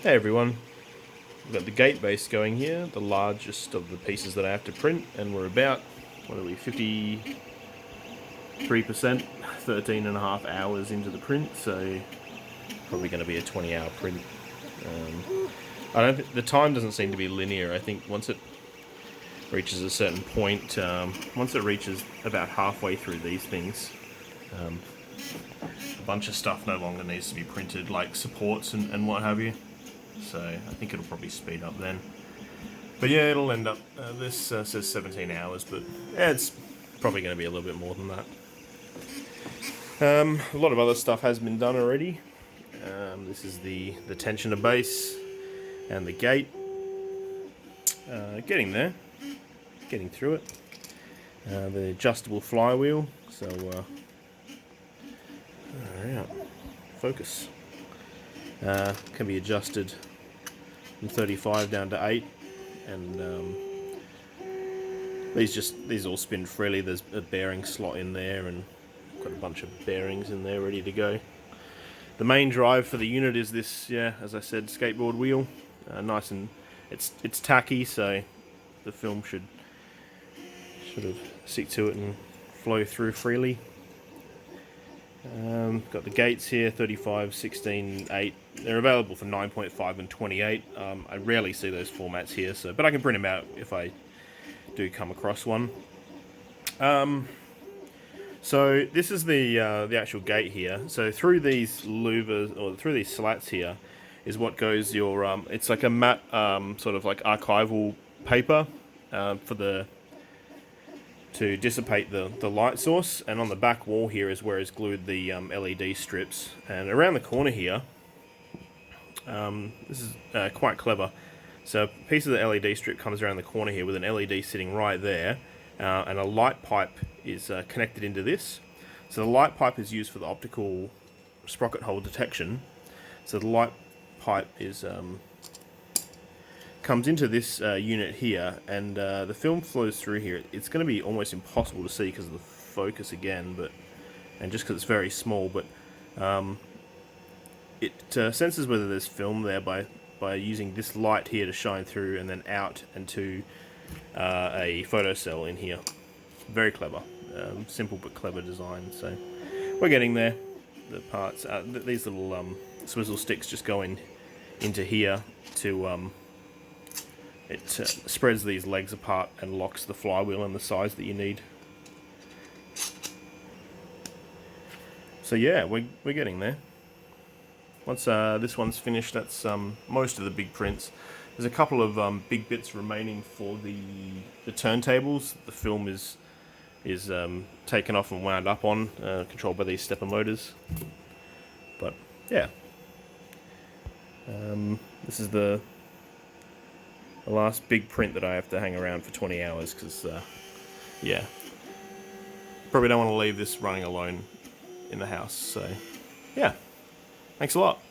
Hey everyone, we've got the gate base going here, the largest of the pieces that I have to print, and we're about, 53%, 13 and a half hours into the print, so probably going to be a 20-hour print. The time doesn't seem to be linear. I think once it reaches a certain point, once it reaches about halfway through these things, a bunch of stuff no longer needs to be printed, like supports and what have you. So I think it'll probably speed up then. But yeah, it'll end up, this says 17 hours, but yeah, it's probably going to be a little bit more than that. A lot of other stuff has been done already. This is the tensioner base and the gate. Getting there, getting through it. The adjustable flywheel, so alright, focus. Can be adjusted from 35 down to 8, and these all spin freely. There's a bearing slot in there, and got a bunch of bearings in there ready to go. The main drive for the unit is this, as I said, skateboard wheel. Nice, and it's tacky, so the film should sort of stick to it and flow through freely. Got the gates here, 35, 16, 8. They're available for 9.5 and 28. I rarely see those formats here, but I can print them out if I do come across one. So this is the actual gate here. So through these louvers, or through these slats here, is what goes your it's like a matte sort of like archival paper to dissipate the light source, and on the back wall here is where is glued the LED strips. And around the corner here, this is quite clever. So a piece of the LED strip comes around the corner here with an LED sitting right there, and a light pipe is connected into this. So the light pipe is used for the optical sprocket hole detection. So the light pipe is comes into this unit here, and the film flows through here. It's going to be almost impossible to see because of the focus again, and just because it's very small. But it senses whether there's film there by using this light here to shine through, and then out and to a photo cell in here. Very clever, simple but clever design. So we're getting there. The parts, these little swizzle sticks just go into here to it spreads these legs apart and locks the flywheel in the size that you need. So yeah, we're getting there. Once this one's finished, that's most of the big prints. There's a couple of big bits remaining for the turntables. The film is taken off and wound up on, controlled by these stepper motors. But yeah, this is the last big print that I have to hang around for 20 hours because, yeah, probably don't want to leave this running alone in the house. So yeah, thanks a lot.